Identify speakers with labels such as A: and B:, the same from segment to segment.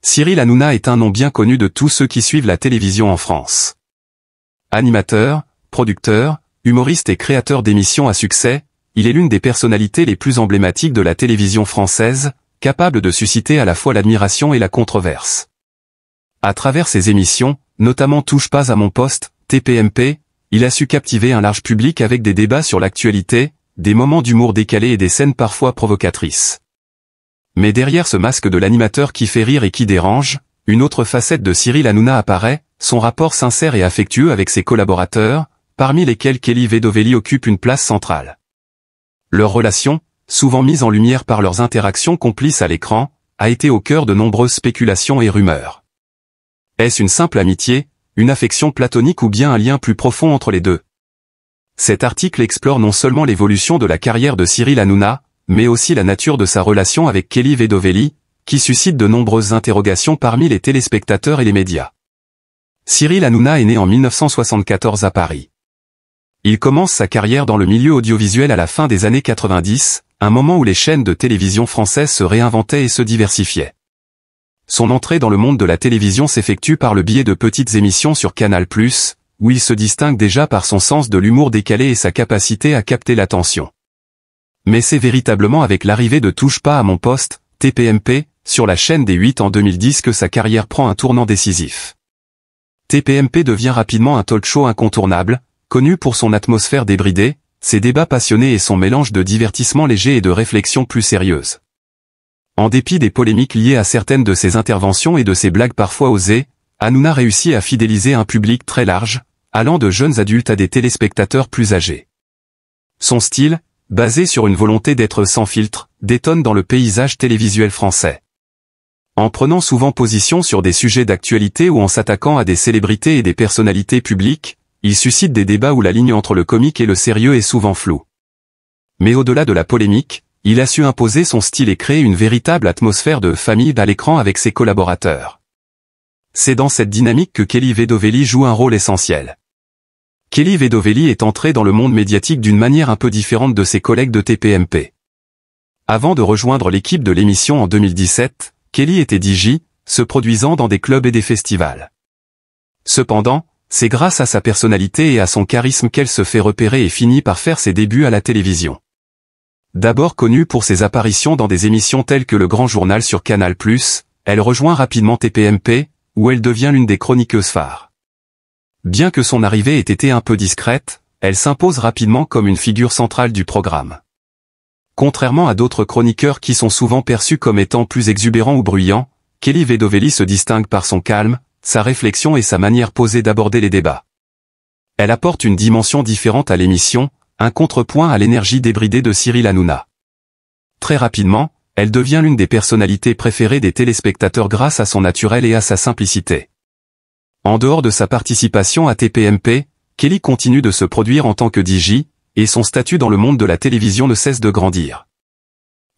A: Cyril Hanouna est un nom bien connu de tous ceux qui suivent la télévision en France. Animateur, producteur, humoriste et créateur d'émissions à succès, il est l'une des personnalités les plus emblématiques de la télévision française, capable de susciter à la fois l'admiration et la controverse. À travers ses émissions, notamment Touche pas à mon poste, TPMP, il a su captiver un large public avec des débats sur l'actualité, des moments d'humour décalés et des scènes parfois provocatrices. Mais derrière ce masque de l'animateur qui fait rire et qui dérange, une autre facette de Cyril Hanouna apparaît, son rapport sincère et affectueux avec ses collaborateurs, parmi lesquels Kelly Vedovelli occupe une place centrale. Leur relation, souvent mise en lumière par leurs interactions complices à l'écran, a été au cœur de nombreuses spéculations et rumeurs. Est-ce une simple amitié, une affection platonique ou bien un lien plus profond entre les deux? Cet article explore non seulement l'évolution de la carrière de Cyril Hanouna, mais aussi la nature de sa relation avec Kelly Vedovelli, qui suscite de nombreuses interrogations parmi les téléspectateurs et les médias. Cyril Hanouna est né en 1974 à Paris. Il commence sa carrière dans le milieu audiovisuel à la fin des années 90, un moment où les chaînes de télévision françaises se réinventaient et se diversifiaient. Son entrée dans le monde de la télévision s'effectue par le biais de petites émissions sur Canal+, où il se distingue déjà par son sens de l'humour décalé et sa capacité à capter l'attention. Mais c'est véritablement avec l'arrivée de Touche pas à mon poste, TPMP, sur la chaîne des 8 en 2010 que sa carrière prend un tournant décisif. TPMP devient rapidement un talk-show incontournable, connu pour son atmosphère débridée, ses débats passionnés et son mélange de divertissement léger et de réflexion plus sérieuse. En dépit des polémiques liées à certaines de ses interventions et de ses blagues parfois osées, Hanouna réussit à fidéliser un public très large, allant de jeunes adultes à des téléspectateurs plus âgés. Son style, basé sur une volonté d'être sans filtre, détonne dans le paysage télévisuel français. En prenant souvent position sur des sujets d'actualité ou en s'attaquant à des célébrités et des personnalités publiques, il suscite des débats où la ligne entre le comique et le sérieux est souvent floue. Mais au-delà de la polémique, il a su imposer son style et créer une véritable atmosphère de famille à l'écran avec ses collaborateurs. C'est dans cette dynamique que Kelly Vedovelli joue un rôle essentiel. Kelly Vedovelli est entré dans le monde médiatique d'une manière un peu différente de ses collègues de TPMP. Avant de rejoindre l'équipe de l'émission en 2017, Kelly était DJ, se produisant dans des clubs et des festivals. Cependant, c'est grâce à sa personnalité et à son charisme qu'elle se fait repérer et finit par faire ses débuts à la télévision. D'abord connue pour ses apparitions dans des émissions telles que Le Grand Journal sur Canal+, elle rejoint rapidement TPMP, où elle devient l'une des chroniqueuses phares. Bien que son arrivée ait été un peu discrète, elle s'impose rapidement comme une figure centrale du programme. Contrairement à d'autres chroniqueurs qui sont souvent perçus comme étant plus exubérants ou bruyants, Kelly Vedovelli se distingue par son calme, sa réflexion et sa manière posée d'aborder les débats. Elle apporte une dimension différente à l'émission, un contrepoint à l'énergie débridée de Cyril Hanouna. Très rapidement, elle devient l'une des personnalités préférées des téléspectateurs grâce à son naturel et à sa simplicité. En dehors de sa participation à TPMP, Kelly continue de se produire en tant que DJ, et son statut dans le monde de la télévision ne cesse de grandir.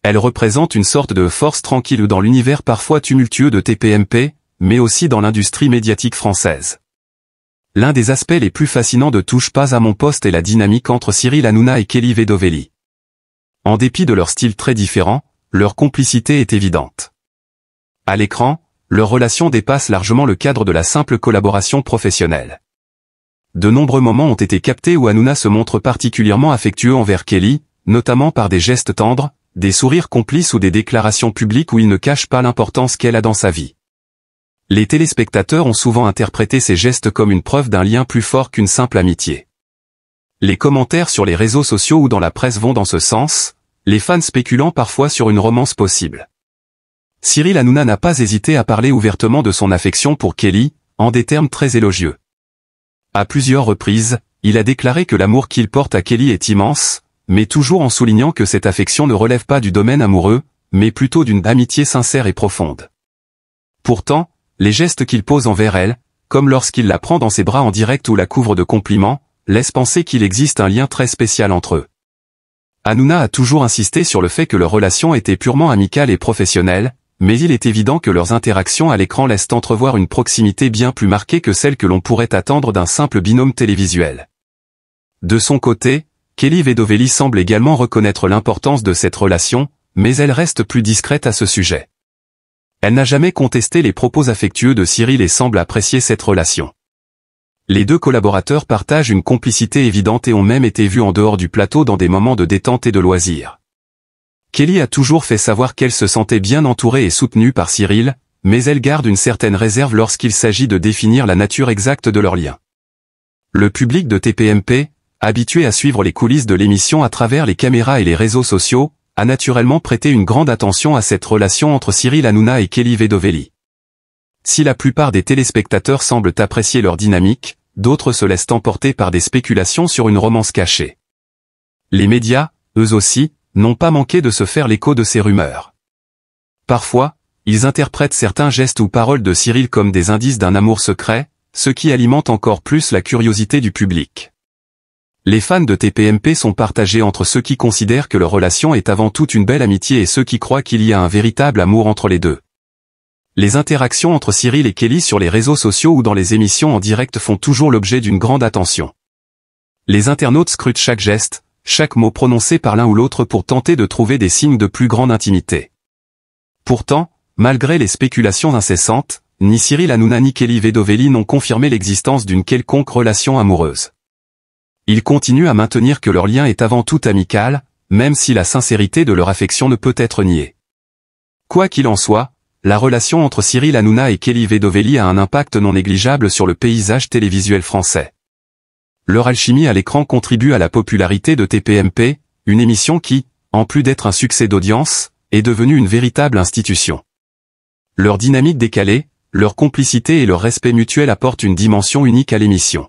A: Elle représente une sorte de force tranquille dans l'univers parfois tumultueux de TPMP, mais aussi dans l'industrie médiatique française. L'un des aspects les plus fascinants de Touche pas à mon poste est la dynamique entre Cyril Hanouna et Kelly Vedovelli. En dépit de leur style très différent, leur complicité est évidente. À l'écran, leur relation dépasse largement le cadre de la simple collaboration professionnelle. De nombreux moments ont été captés où Hanouna se montre particulièrement affectueux envers Kelly, notamment par des gestes tendres, des sourires complices ou des déclarations publiques où il ne cache pas l'importance qu'elle a dans sa vie. Les téléspectateurs ont souvent interprété ces gestes comme une preuve d'un lien plus fort qu'une simple amitié. Les commentaires sur les réseaux sociaux ou dans la presse vont dans ce sens, les fans spéculant parfois sur une romance possible. Cyril Hanouna n'a pas hésité à parler ouvertement de son affection pour Kelly, en des termes très élogieux. À plusieurs reprises, il a déclaré que l'amour qu'il porte à Kelly est immense, mais toujours en soulignant que cette affection ne relève pas du domaine amoureux, mais plutôt d'une amitié sincère et profonde. Pourtant, les gestes qu'il pose envers elle, comme lorsqu'il la prend dans ses bras en direct ou la couvre de compliments, laissent penser qu'il existe un lien très spécial entre eux. Hanouna a toujours insisté sur le fait que leur relation était purement amicale et professionnelle, mais il est évident que leurs interactions à l'écran laissent entrevoir une proximité bien plus marquée que celle que l'on pourrait attendre d'un simple binôme télévisuel. De son côté, Kelly Vedovelli semble également reconnaître l'importance de cette relation, mais elle reste plus discrète à ce sujet. Elle n'a jamais contesté les propos affectueux de Cyril et semble apprécier cette relation. Les deux collaborateurs partagent une complicité évidente et ont même été vus en dehors du plateau dans des moments de détente et de loisirs. Kelly a toujours fait savoir qu'elle se sentait bien entourée et soutenue par Cyril, mais elle garde une certaine réserve lorsqu'il s'agit de définir la nature exacte de leur lien. Le public de TPMP, habitué à suivre les coulisses de l'émission à travers les caméras et les réseaux sociaux, a naturellement prêté une grande attention à cette relation entre Cyril Hanouna et Kelly Vedovelli. Si la plupart des téléspectateurs semblent apprécier leur dynamique, d'autres se laissent emporter par des spéculations sur une romance cachée. Les médias, eux aussi, n'ont pas manqué de se faire l'écho de ces rumeurs. Parfois, ils interprètent certains gestes ou paroles de Cyril comme des indices d'un amour secret, ce qui alimente encore plus la curiosité du public. Les fans de TPMP sont partagés entre ceux qui considèrent que leur relation est avant tout une belle amitié et ceux qui croient qu'il y a un véritable amour entre les deux. Les interactions entre Cyril et Kelly sur les réseaux sociaux ou dans les émissions en direct font toujours l'objet d'une grande attention. Les internautes scrutent chaque geste, chaque mot prononcé par l'un ou l'autre pour tenter de trouver des signes de plus grande intimité. Pourtant, malgré les spéculations incessantes, ni Cyril Hanouna ni Kelly Vedovelli n'ont confirmé l'existence d'une quelconque relation amoureuse. Ils continuent à maintenir que leur lien est avant tout amical, même si la sincérité de leur affection ne peut être niée. Quoi qu'il en soit, la relation entre Cyril Hanouna et Kelly Vedovelli a un impact non négligeable sur le paysage télévisuel français. Leur alchimie à l'écran contribue à la popularité de TPMP, une émission qui, en plus d'être un succès d'audience, est devenue une véritable institution. Leur dynamique décalée, leur complicité et leur respect mutuel apportent une dimension unique à l'émission.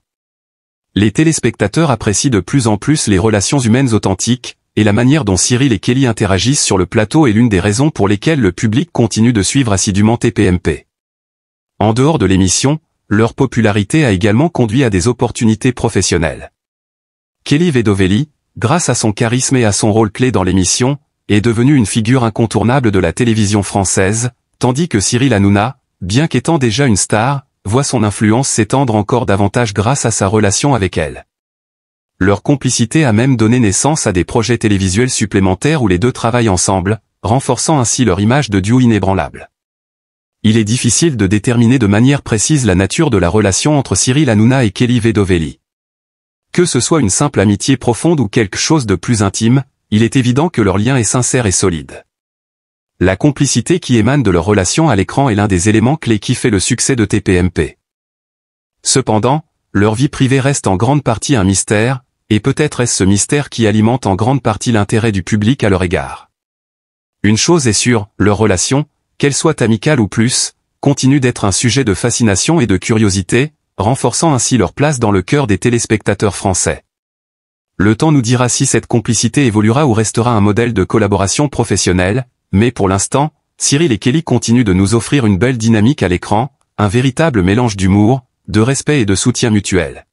A: Les téléspectateurs apprécient de plus en plus les relations humaines authentiques, et la manière dont Cyril et Kelly interagissent sur le plateau est l'une des raisons pour lesquelles le public continue de suivre assidûment TPMP. En dehors de l'émission, leur popularité a également conduit à des opportunités professionnelles. Kelly Vedovelli, grâce à son charisme et à son rôle clé dans l'émission, est devenue une figure incontournable de la télévision française, tandis que Cyril Hanouna, bien qu'étant déjà une star, voit son influence s'étendre encore davantage grâce à sa relation avec elle. Leur complicité a même donné naissance à des projets télévisuels supplémentaires où les deux travaillent ensemble, renforçant ainsi leur image de duo inébranlable. Il est difficile de déterminer de manière précise la nature de la relation entre Cyril Hanouna et Kelly Vedovelli. Que ce soit une simple amitié profonde ou quelque chose de plus intime, il est évident que leur lien est sincère et solide. La complicité qui émane de leur relation à l'écran est l'un des éléments clés qui fait le succès de TPMP. Cependant, leur vie privée reste en grande partie un mystère, et peut-être est-ce ce mystère qui alimente en grande partie l'intérêt du public à leur égard. Une chose est sûre, leur relation, qu'elle soit amicale ou plus, continue d'être un sujet de fascination et de curiosité, renforçant ainsi leur place dans le cœur des téléspectateurs français. Le temps nous dira si cette complicité évoluera ou restera un modèle de collaboration professionnelle, mais pour l'instant, Cyril et Kelly continuent de nous offrir une belle dynamique à l'écran, un véritable mélange d'humour, de respect et de soutien mutuel.